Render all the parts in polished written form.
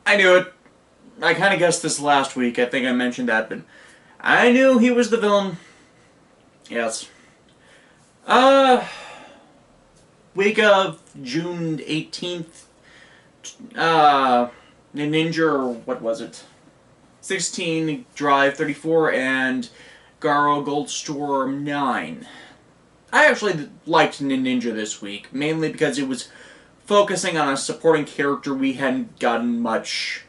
I knew it. I kind of guessed this last week. I think I mentioned that, but I knew he was the villain. Yes. Uh, Week of June 18th. Ninninger, or what was it? 16, Drive 34, and Garo Gold Storm 9. I actually liked Ninja this week, mainly because it was focusing on a supporting character we hadn't gotten much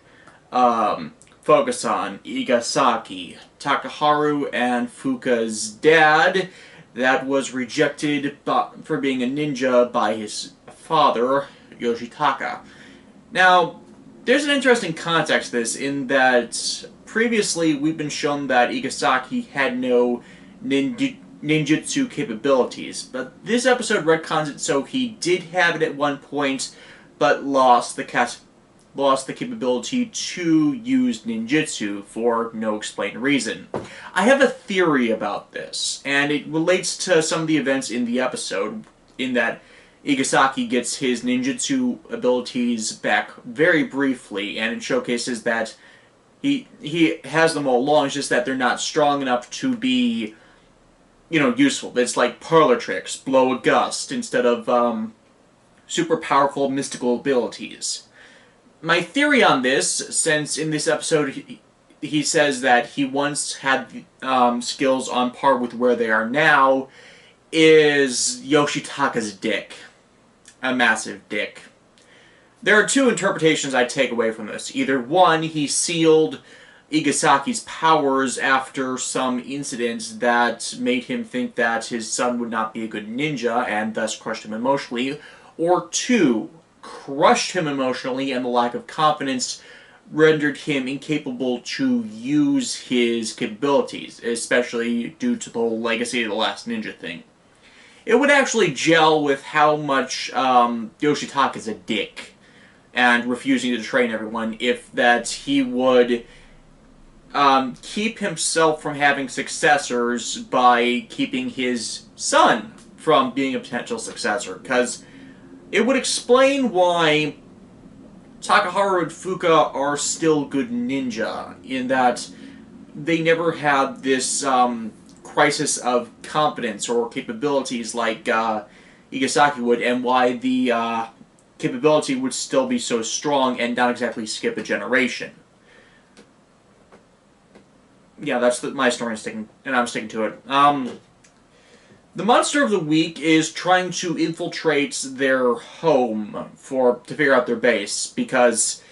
focus on. Igasaki, Takaharu, and Fuka's dad that was rejected for being a ninja by his father, Yoshitaka. Now, there's an interesting context to this in that previously we've been shown that Igasaki had no ninjutsu capabilities, but this episode retcons it so he did have it at one point, but lost the capability to use ninjutsu for no explained reason. I have a theory about this, and it relates to some of the events in the episode, in that Igasaki gets his ninjutsu abilities back very briefly, and it showcases that he has them all along, it's just that they're not strong enough to be, useful. It's like parlor tricks, blow a gust, instead of super powerful mystical abilities. My theory on this, since in this episode he says that he once had skills on par with where they are now, is Yoshitaka's dick. A massive dick. There are two interpretations I take away from this. Either one, he sealed Igasaki's powers after some incident that made him think that his son would not be a good ninja and thus crushed him emotionally, or two, crushed him emotionally and the lack of confidence rendered him incapable to use his capabilities, especially due to the whole Legacy of the Last Ninja thing. It would actually gel with how much Yoshitaka's a dick and refusing to train everyone, if that he would keep himself from having successors by keeping his son from being a potential successor, because it would explain why Takaharu and Fuka are still good ninja, in that they never had this crisis of competence or capabilities like Igasaki would, and why the capability would still be so strong and not exactly skip a generation. Yeah, that's my story, and I'm sticking to it. The monster of the week is trying to infiltrate their home to figure out their base, because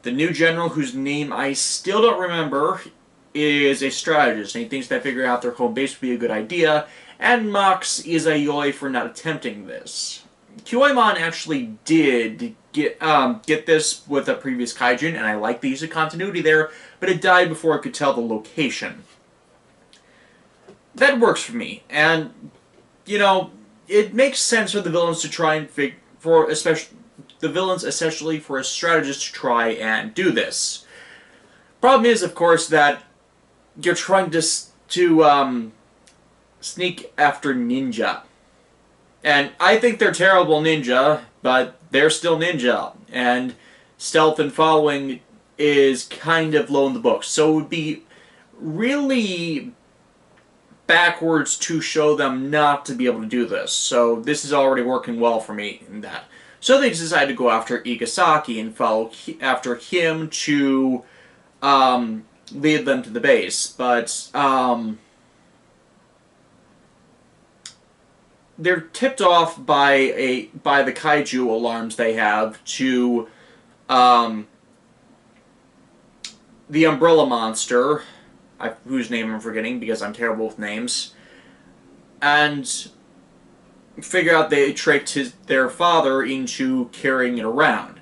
the new general, whose name I still don't remember, is a strategist, and he thinks that figuring out their home base would be a good idea, and mocks Izayoi for not attempting this. Kyoimon actually did get this with a previous kaijin, and I like the use of continuity there, but it died before I could tell the location. That works for me, and it makes sense for the villains to try and essentially for a strategist to try and do this. Problem is, of course, that you're trying to sneak after ninja. And I think they're terrible ninja, but they're still ninja. And stealth and following is kind of low in the books. So it would be really backwards to show them not to be able to do this. So this is already working well for me in that. So they decided to go after Igasaki and follow after him to lead them to the base. But they're tipped off by the kaiju alarms they have to the umbrella monster, whose name I'm forgetting because I'm terrible with names, and figure out they tricked their father into carrying it around.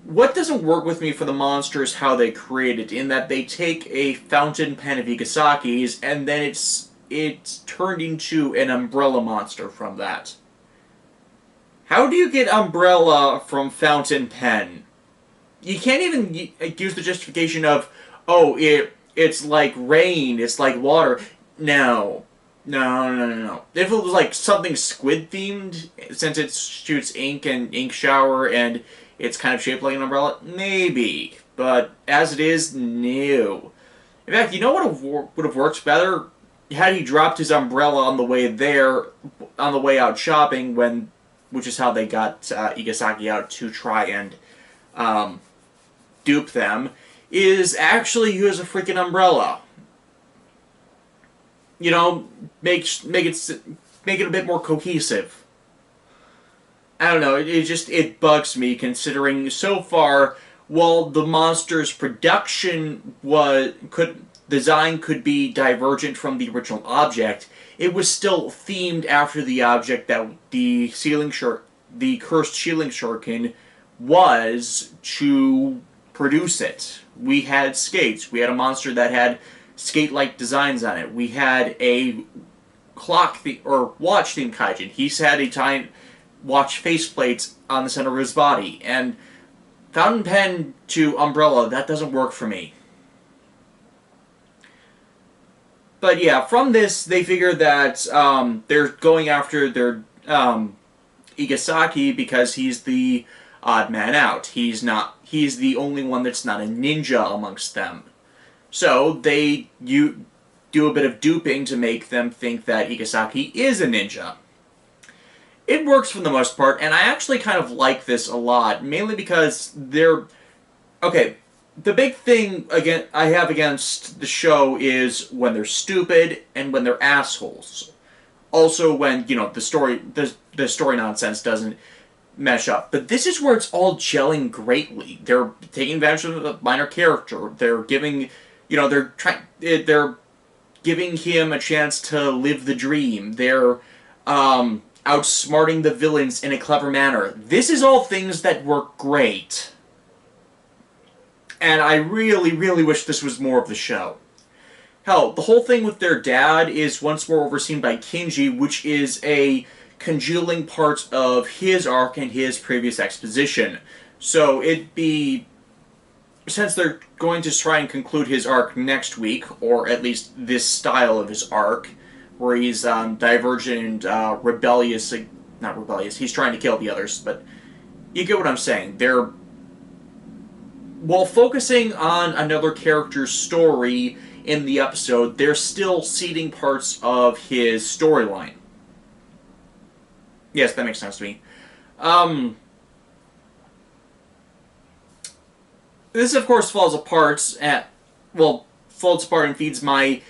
What doesn't work with me for the monster is how they create it, in that they take a fountain pen of Igasaki's and then it's turned into an umbrella monster from that. How do you get umbrella from fountain pen? You can't even use the justification of, oh, it's like rain, it's like water. No. No. If it was like something squid themed, since it shoots ink and ink shower and it's kind of shaped like an umbrella, maybe. But as it is, no. In fact, you know what would have worked better? Had he dropped his umbrella on the way there, on the way out shopping, which is how they got Igasaki out to try and dupe them, is actually use a freaking umbrella. You know, make it a bit more cohesive. I don't know. It bugs me considering so far, while the monster's production design could be divergent from the original object, it was still themed after the object that the cursed ceiling shuriken was to produce it. We had skates. We had a monster that had skate-like designs on it. We had a watch-themed kaijin. He's had a time watch faceplates on the center of his body. And fountain pen to umbrella, that doesn't work for me. But yeah, from this, they figure that they're going after their Igasaki because he's the odd man out. He's the only one that's not a ninja amongst them. So they do a bit of duping to make them think that Igasaki is a ninja. It works for the most part, and I actually kind of like this a lot, mainly because okay, the big thing I have against the show is when they're stupid and when they're assholes. Also when, the story nonsense doesn't mesh up. But this is where it's all gelling greatly. They're taking advantage of the minor character. They're giving, they're giving him a chance to live the dream. They're outsmarting the villains in a clever manner. This is all things that work great. And I really, really wish this was more of the show. Hell, the whole thing with their dad is once more overseen by Kinji, which is a congealing part of his arc and his previous exposition. So since they're going to try and conclude his arc next week, or at least this style of his arc, where he's divergent and rebellious, not rebellious, he's trying to kill the others, but you get what I'm saying. While focusing on another character's story in the episode, they're still seeding parts of his storyline. Yes, that makes sense to me. This, of course, falls apart and feeds my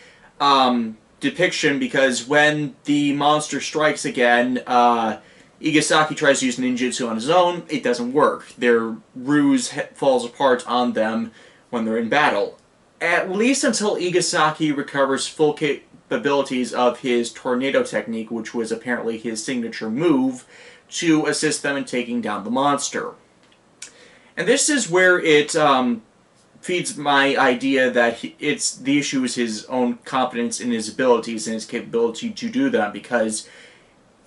depiction, because when the monster strikes again, Igasaki tries to use ninjutsu on his own. It doesn't work. Their ruse falls apart on them when they're in battle. At least until Igasaki recovers full capabilities of his tornado technique, which was apparently his signature move, to assist them in taking down the monster. And this is where it feeds my idea that the issue is his own confidence in his abilities and his capability to do them, because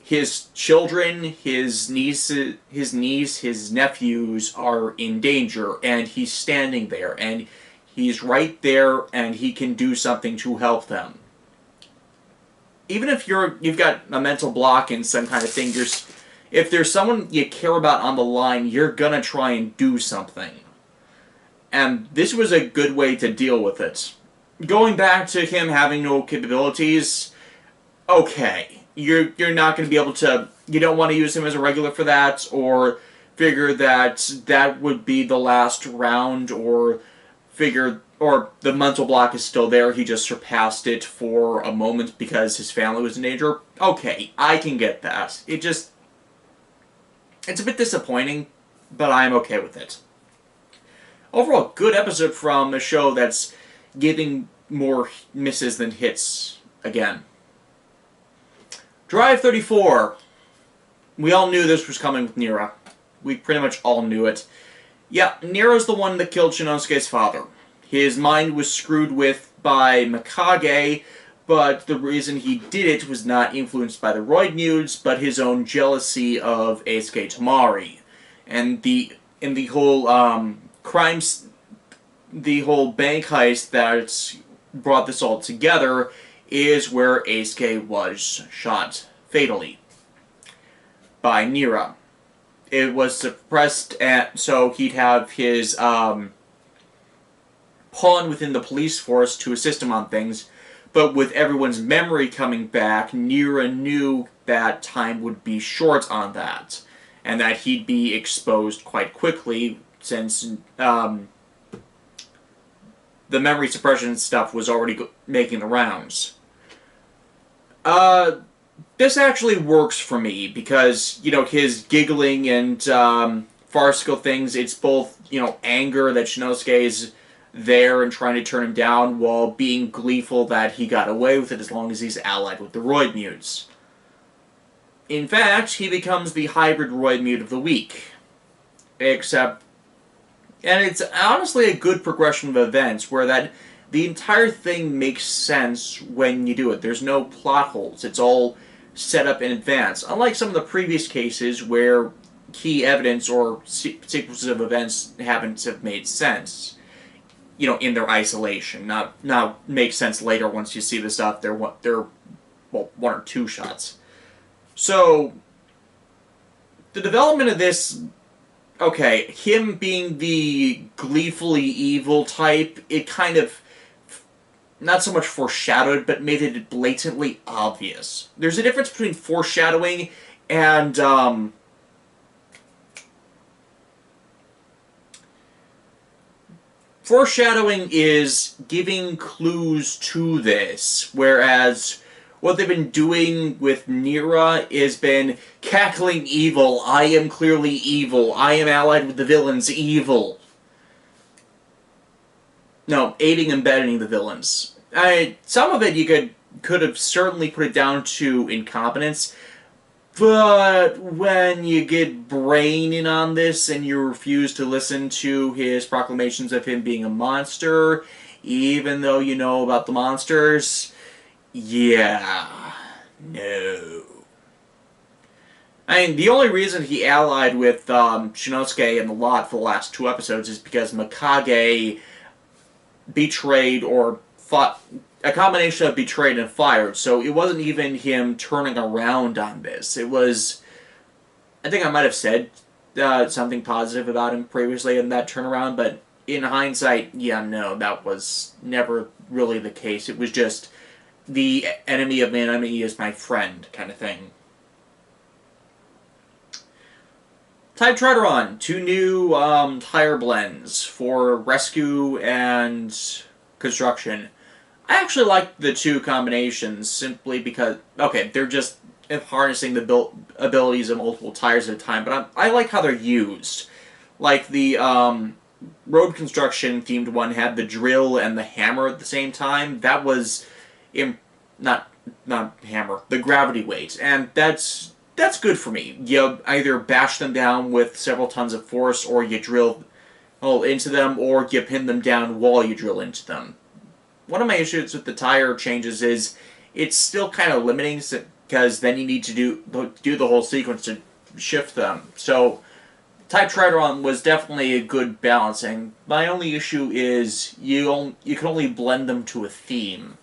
his children, his niece, his nephews are in danger, and he's standing there, and he's right there, and he can do something to help them. Even if you've got a mental block and some kind of thing, if there's someone you care about on the line, you're gonna try and do something. And this was a good way to deal with it. Going back to him having no capabilities, okay. You're not going to be able to... You don't want to use him as a regular for that, or figure that would be the last round, or the mental block is still there, he just surpassed it for a moment because his family was in danger. Okay, I can get that. It's a bit disappointing, but I'm okay with it. Overall, good episode from a show that's giving more misses than hits again. Drive 34. We all knew this was coming with Nira. We pretty much all knew it. Yeah, Nira's the one that killed Shinosuke's father. His mind was screwed with by Mikage, but the reason he did it was not influenced by the Roid Nudes, but his own jealousy of Eisuke Tamari. And in the whole the whole bank heist that brought this all together is where Eisuke was shot fatally by Nira. It was suppressed, so he'd have his pawn within the police force to assist him on things, but with everyone's memory coming back, Nira knew that time would be short on that, and that he'd be exposed quite quickly since the memory suppression stuff was already making the rounds. This actually works for me because, his giggling and farcical things, it's both, anger that Shinosuke is there and trying to turn him down while being gleeful that he got away with it as long as he's allied with the Roid Mutes. In fact, he becomes the hybrid Roid Mute of the week. And it's honestly a good progression of events where the entire thing makes sense when you do it. There's no plot holes. It's all set up in advance. Unlike some of the previous cases where key evidence or sequences of events haven't have made sense, in their isolation. Not make sense later once you see the stuff. They're one or two shots. So, the development of this, okay, him being the gleefully evil type, it kind of, not so much foreshadowed, but made it blatantly obvious. There's a difference between foreshadowing and, foreshadowing is giving clues to this, whereas what they've been doing with Nira has been cackling evil. I am clearly evil. I am allied with the villains. Evil. No, aiding and abetting the villains. Some of it you could have certainly put it down to incompetence, but when you get Brain in on this and you refuse to listen to his proclamations of him being a monster, even though you know about the monsters, yeah, no. The only reason he allied with Shinosuke and the lot for the last 2 episodes is because Mikage betrayed or fought a combination of betrayed and fired, so it wasn't even him turning around on this. It was, I think I might have said something positive about him previously in that turnaround, but in hindsight, yeah, no, that was never really the case. It was just the enemy of my enemy is my friend kind of thing. Type Trideron, 2 new tire blends for rescue and construction. I actually like the 2 combinations simply because, okay, they're just harnessing the abilities of multiple tires at a time, but I like how they're used. Like the road construction themed one had the drill and the hammer at the same time. That was, not hammer, the gravity weight, and that's good for me. You either bash them down with several tons of force, or you drill into them, or you pin them down while you drill into them. One of my issues with the tire changes is it's still kind of limiting because then you need to do the whole sequence to shift them. So Type Trideron was definitely a good balancing. My only issue is you can only blend them to a theme.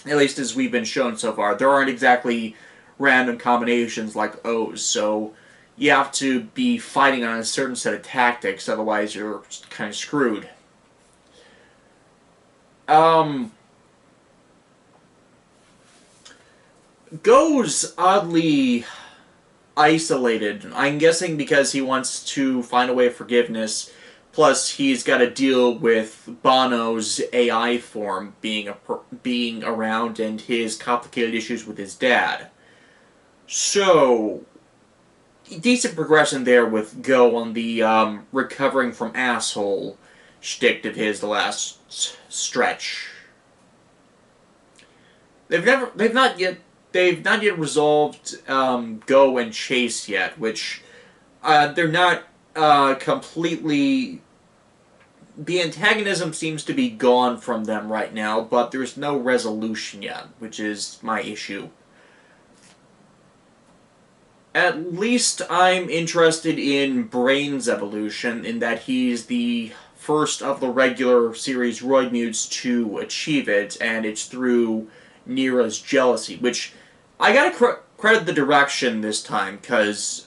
At least as we've been shown so far. There aren't exactly random combinations like O's, so you have to be fighting on a certain set of tactics, otherwise you're kind of screwed. Go's oddly isolated. I'm guessing because he wants to find a way of forgiveness, plus he's got to deal with Bono's AI form being around and his complicated issues with his dad. So, decent progression there with Go on the recovering from asshole shtick of his the last stretch. They've not yet resolved Go and Chase yet, which they're not completely. The antagonism seems to be gone from them right now, but there's no resolution yet, which is my issue. At least I'm interested in Brain's evolution, in that he's the first of the regular series Roid Mutes to achieve it, and it's through Nira's jealousy, which I gotta credit the direction this time, because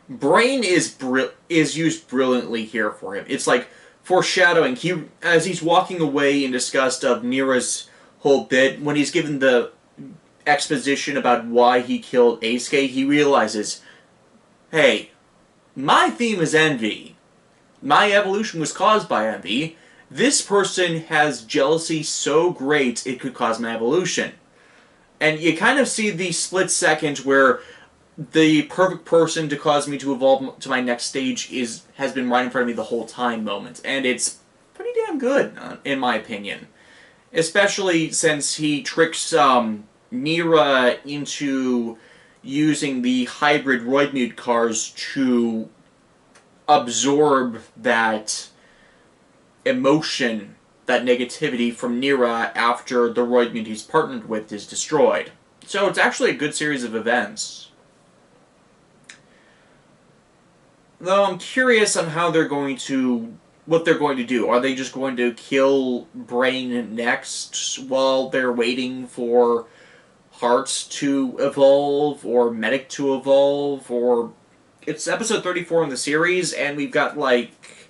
Brain is used brilliantly here for him. It's like foreshadowing. As he's walking away in disgust of Nira's whole bit, when he's given the exposition about why he killed Eisuke, he realizes, hey, my theme is envy. My evolution was caused by envy. This person has jealousy so great it could cause my evolution. And you kind of see the split second where the perfect person to cause me to evolve to my next stage has been right in front of me the whole time moment. And it's pretty damn good, in my opinion. Especially since he tricks Nira into using the hybrid Roidmute cars to absorb that emotion, that negativity from Nira after the Roidmute he's partnered with is destroyed. So it's actually a good series of events. Though I'm curious on how they're going to... what they're going to do. Are they just going to kill Brain next while they're waiting for Heart to evolve, or Medic to evolve, or... It's episode 34 in the series, and we've got, like...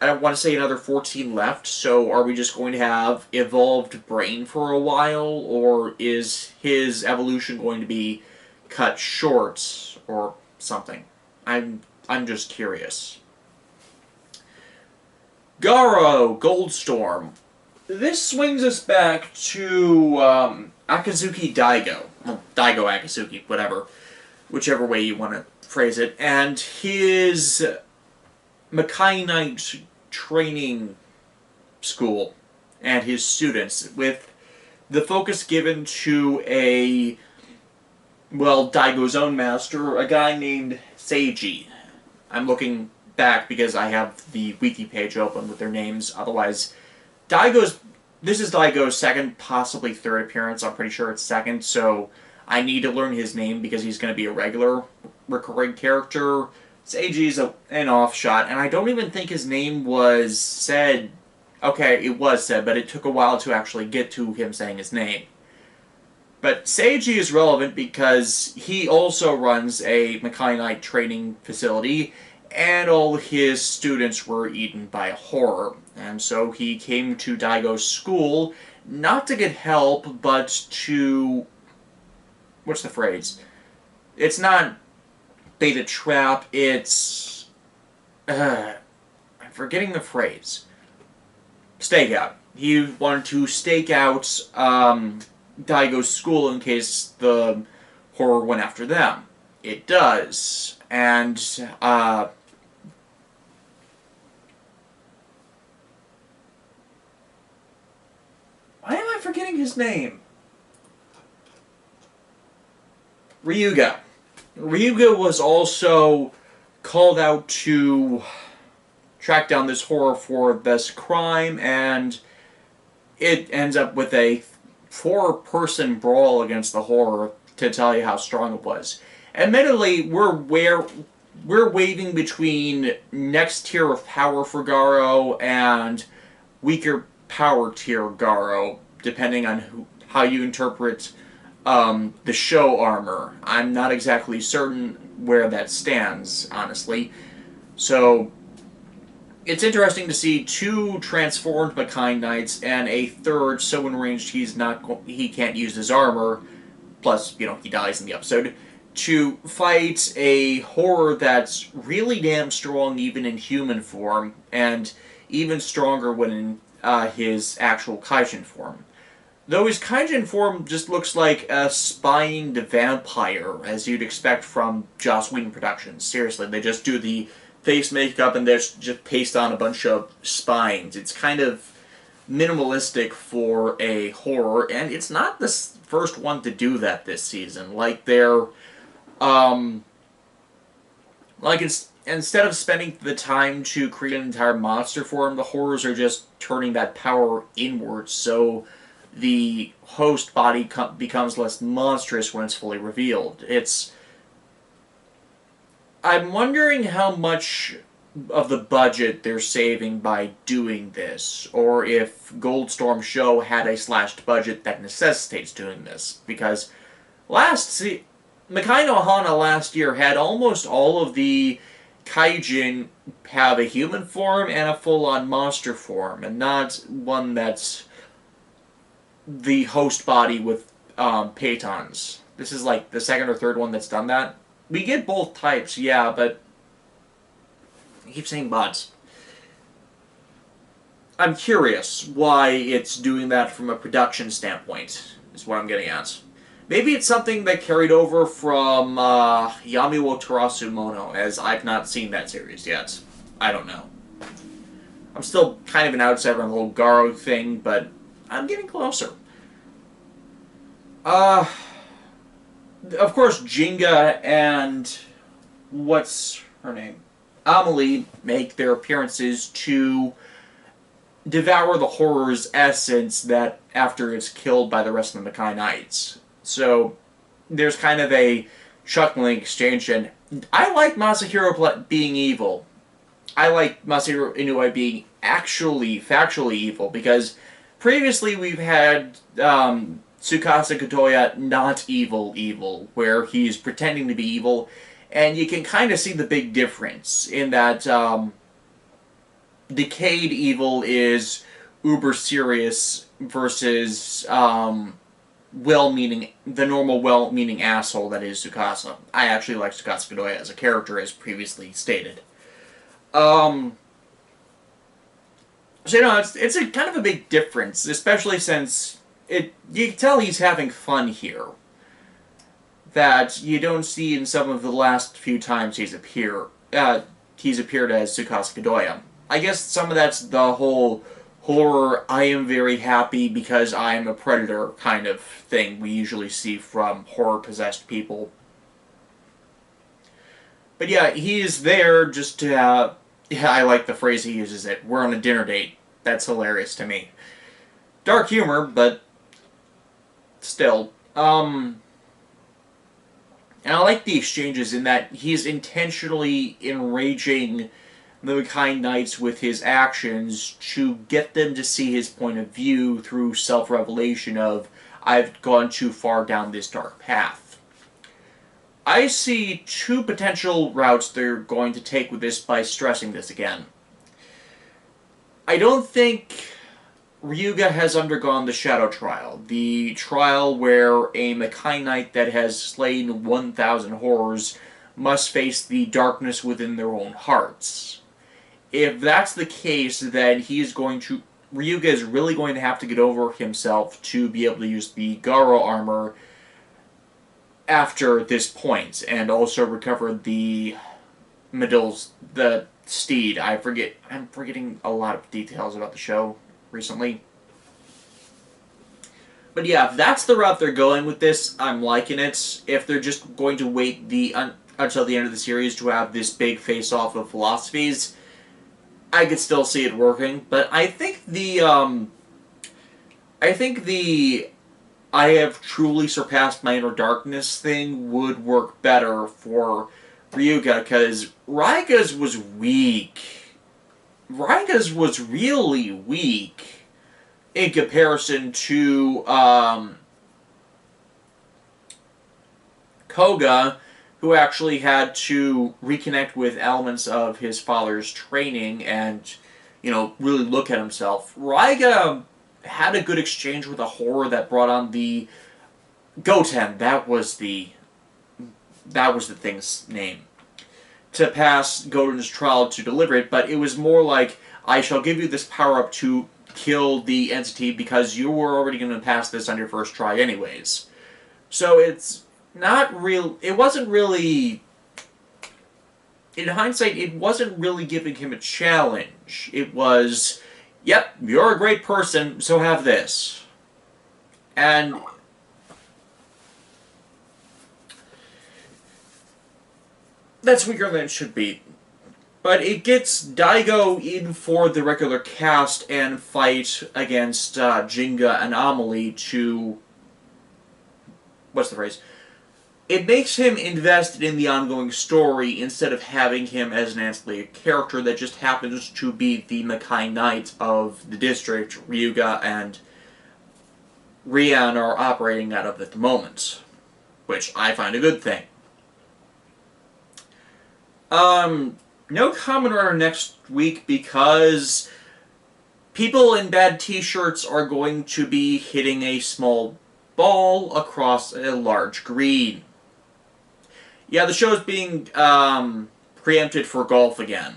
I don't want to say another 14 left, so are we just going to have evolved Brain for a while, or is his evolution going to be cut short, or something? I'm just curious. Garo Gold Storm. This swings us back to Akazuki Daigo. Well, Daigo Akazuki, whatever. Whichever way you want to phrase it. And his Makai Knight training school and his students, with the focus given to Daigo's own master, a guy named Seiji. I'm looking back because I have the wiki page open with their names. Otherwise, this is Daigo's second, possibly third appearance. I'm pretty sure it's second, so I need to learn his name because he's going to be a regular recurring character. Seiji's an offshot, and I don't even think his name was said. Okay, it was said, but it took a while to actually get to him saying his name. But Seiji is relevant because he also runs a Makai Knight training facility, and all his students were eaten by a horror. And so he came to Daigo's school, not to get help, but to... what's the phrase? It's not bait a trap, it's... I'm forgetting the phrase. Stakeout. He wanted to stake out Daigo's school in case the horror went after them. It does. And, why am I forgetting his name? Ryuga. Ryuga was also called out to track down this horror for this crime, and it ends up with a 4-person brawl against the horror to tell you how strong it was. Admittedly, we're waving between next tier of power for Garo and weaker power tier Garo, depending on how you interpret the show armor. I'm not exactly certain where that stands, honestly. So it's interesting to see 2 transformed Makai Knights and a third so enraged he can't use his armor, plus, he dies in the episode, to fight a horror that's really damn strong even in human form, and even stronger when in his actual Kaijin form. Though his Kaijin form just looks like a spying the vampire, as you'd expect from Joss Whedon Productions. Seriously, they just do the face makeup and they just paste on a bunch of spines. It's kind of minimalistic for a horror, and it's not the first one to do that this season. Like, they're... instead of spending the time to create an entire monster form, the horrors are just turning that power inwards, so the host body becomes less monstrous when it's fully revealed. I'm wondering how much of the budget they're saving by doing this, or if Gold Storm show had a slashed budget that necessitates doing this, because last Makai no Hana last year had almost all of the kaijin have a human form and a full-on monster form, and not one that's the host body with Patons. This is like the second or third one that's done that. We get both types, yeah, but I keep saying but. I'm curious why it's doing that from a production standpoint, is what I'm getting at. Maybe it's something that carried over from Yami wo Tarasu Mono, as I've not seen that series yet. I don't know. I'm still kind of an outsider on the whole Garo thing, but I'm getting closer. Of course, Jinga and what's her name? Amelie make their appearances to devour the horror's essence that after it's killed by the rest of the Makai Knights. So there's kind of a chuckling exchange, and I like Masahiro being evil. I like Masahiro Inoue being actually, factually evil, because previously we've had Tsukasa Katoya not evil, where he's pretending to be evil, and you can kind of see the big difference in that decayed evil is uber serious versus well-meaning, the normal well-meaning asshole that is Tsukasa. I actually like Tsukasa Katoya as a character, as previously stated. So you know, it's a kind of a big difference, especially since you can tell he's having fun here. That you don't see in some of the last few times he's appeared as Tsukasa Katoya. I guess some of that's the whole horror, I am very happy because I am a predator kind of thing we usually see from horror-possessed people. But yeah, he is there just to, yeah, I like the phrase he uses it, we're on a dinner date. That's hilarious to me. Dark humor, but still. And I like the exchanges in that he's intentionally enraging the Makai Knights with his actions to get them to see his point of view through self-revelation of, I've gone too far down this dark path. I see two potential routes they're going to take with this by stressing this again. I don't think Ryuga has undergone the Shadow Trial, the trial where a Makai Knight that has slain 1,000 horrors must face the darkness within their own hearts. If that's the case, then Ryuga is really going to have to get over himself to be able to use the Garo armor after this point, and also recover the steed. I'm forgetting a lot of details about the show recently. But yeah, if that's the route they're going with this, I'm liking it. If they're just going to wait until the end of the series to have this big face-off of philosophies, I could still see it working. But I think the I have truly surpassed my inner darkness thing would work better for Ryuga, because Raiga's was weak. Raiga's was really weak in comparison to Koga, who actually had to reconnect with elements of his father's training and, you know, really look at himself. Raiga had a good exchange with a horror that brought on the Goten. That was the thing's name. To pass Goten's trial to deliver it, but it was more like, I shall give you this power-up to kill the entity because you were already going to pass this on your first try anyways. So it's not real. It wasn't really, in hindsight, it wasn't really giving him a challenge. It was, yep, you're a great person, so have this. And that's weaker than it should be. But it gets Daigo in for the regular cast and fight against Jinga and Amelie to, what's the phrase? It makes him invested in the ongoing story instead of having him as an ancillary character that just happens to be the Makai Knight of the district Ryuga and Rian are operating out of at the moment. which I find a good thing. No Kamen Rider next week because people in bad t-shirts are going to be hitting a small ball across a large green. Yeah, the show is being preempted for golf again.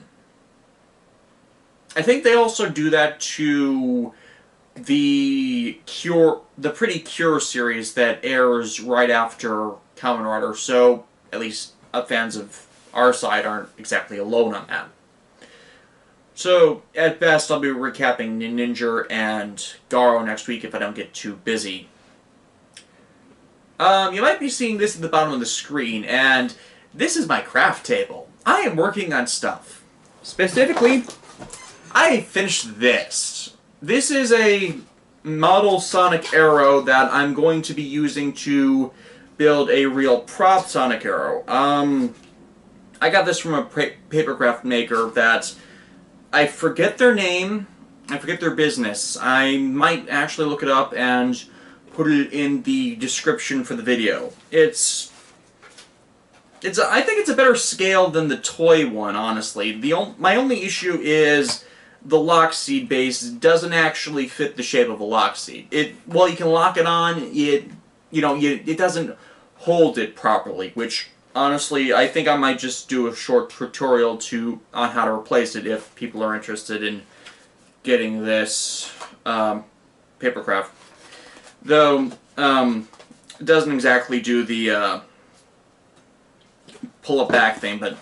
I think they also do that to the Pretty Cure series that airs right after Kamen Rider, so at least fans of our side aren't exactly alone on that. So, at best, I'll be recapping Ninninger and Garo next week if I don't get too busy. You might be seeing this at the bottom of the screen, and this is my craft table. I am working on stuff. Specifically, I finished this. This is a model Sonic Arrow that I'm going to be using to build a real prop Sonic Arrow. I got this from a papercraft maker that I forget their name, I forget their business. I might actually look it up and put it in the description for the video. I think it's a better scale than the toy one, honestly. My only issue is the lock seed base doesn't actually fit the shape of a lock seed. While you can lock it on, it doesn't hold it properly, which honestly, I think I might just do a short tutorial on how to replace it if people are interested in getting this papercraft. Though, it doesn't exactly do the pull-up back thing, but,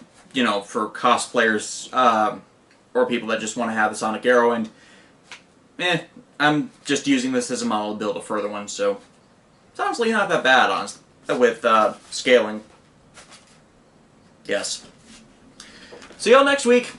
for cosplayers or people that just want to have the Sonic Arrow, and I'm just using this as a model to build a further one, so it's honestly not that bad, honestly, with scaling. Yes. See y'all next week.